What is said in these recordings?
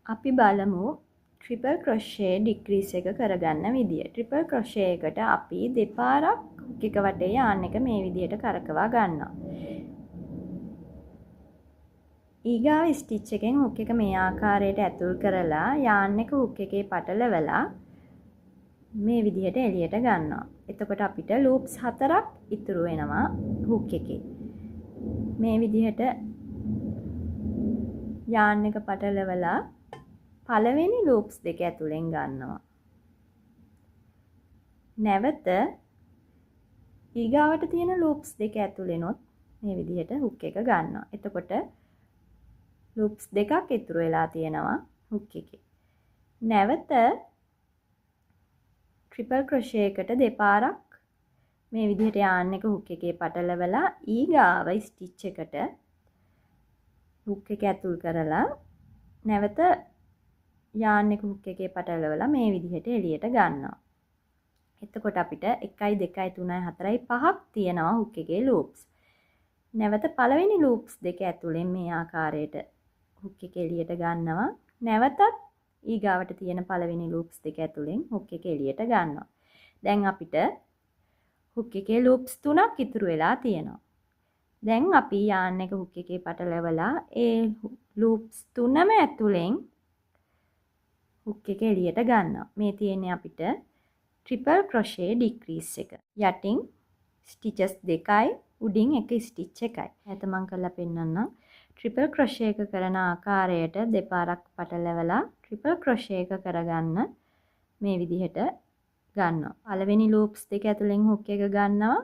අපි බලමු triple crochet decrease එක කරගන්න විදිය. ට්‍රිපල් ක්‍රොෂේ එකට අපි දෙපාරක් හුක් එක වටේ යාන් එක මේ විදියට කරකවා ගන්නවා. ඊගාව ස්ටිච් එකෙන් හුක් එක මේ ආකාරයට ඇතුල් කරලා යාන් එක හුක් එකේ පටලවලා මේ විදියට එළියට ගන්නවා. එතකොට අපිට ලූප්ස් 4ක් ඉතුරු වෙනවා හුක් එකේ. මේ විදියට යාන් එක පටලවලා පළවෙනි ලූප්ස් දෙක ඇතුලෙන් ගන්නවා. නැවත ඊගාවට තියෙන ලූප්ස් දෙක ඇතුලෙනොත් මේ විදිහට හුක් එක ගන්නවා. එතකොට ලූප්ස් දෙකක් ඉතුරු වෙලා තියෙනවා හුක් එකේ. නැවත ට්‍රිපල් ක්‍රොෂේ එකට දෙපාරක් මේ විදිහට යාන් එක හුක් එකේ පටලවලා ඊගාව ස්ටිච් එකට හුක් එක ඇතුල් කරලා නැවත යාන් එක හුක් එකේ පටලවලා මේ විදිහට එළියට ගන්නවා. එතකොට අපිට 1 2 3 4 5ක් තියෙනවා හුක් එකේ ලූප්ස්. නැවත පළවෙනි ලූප්ස් දෙක ඇතුලෙන් මේ ආකාරයට හුක් එක එළියට ගන්නවා. නැවතත් ඊගාවට තියෙන පළවෙනි ලූප්ස් දෙක ඇතුලෙන් හුක් එක එළියට ගන්නවා. දැන් අපිට හුක් එකේ ලූප්ස් 3ක් ඉතුරු වෙලා තියෙනවා. දැන් අපි යාන් එක හුක් එකේ පටලවලා ඒ ලූප්ස් 3ම ඇතුලෙන් හුක් එක එළියට ගන්නවා. මේ තියෙන්නේ අපිට ට්‍රිපල් ක්‍රොෂේ ඩික්‍රීස් එක. යටින් ස්ටිචස් 2යි උඩින් එක ස්ටිච් එකයි. ඈත මම කරලා පෙන්නන්නම්. ට්‍රිපල් ක්‍රොෂේ එක කරන ආකාරයට දෙපාරක් පටලවලා ට්‍රිපල් ක්‍රොෂේ එක කරගන්න මේ විදිහට ගන්නවා. පළවෙනි ලූප්ස් දෙක ඇතුලෙන් හුක් එක ගන්නවා.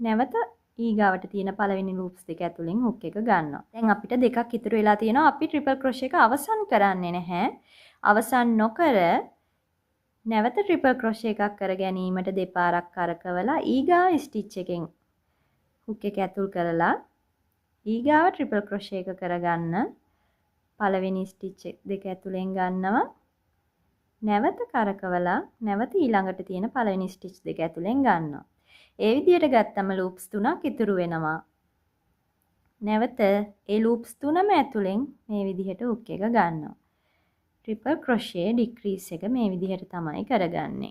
නැවත ඊගාවට තියෙන පළවෙනි ලූප්ස් දෙක ඇතුලෙන් හුක් එක ගන්නවා. දැන් අපිට දෙකක් ඉතුරු වෙලා තියෙනවා. අපි ට්‍රිපල් ක්‍රොෂේ එක අවසන් කරන්නේ නැහැ. අවසන් නොකර නැවත ට්‍රිපල් ක්‍රොෂේ එකක් කර ගැනීමට දෙපාරක් කරකවලා ඊගාව ස්ටිච් එකෙන් හුක් එක ඇතුල් කරලා ඊගාව ට්‍රිපල් ක්‍රොෂේ එක කරගන්න පළවෙනි ස්ටිච් දෙක ඇතුලෙන් ගන්නවා. නැවත කරකවලා නැවත ඊළඟට තියෙන පළවෙනි ස්ටිච් දෙක ඇතුලෙන් ගන්නවා. ඒ විදිහට ගත්තම ලූප්ස් 3ක් ඉතුරු වෙනවා. නැවත ඒ ලූප්ස් 3ම ඇතුලෙන් මේ විදිහට හුක් එක ගන්නවා. ට්‍රිපල් ක්‍රොෂේ ඩික්‍රීස් එක මේ විදිහට තමයි කරගන්නේ.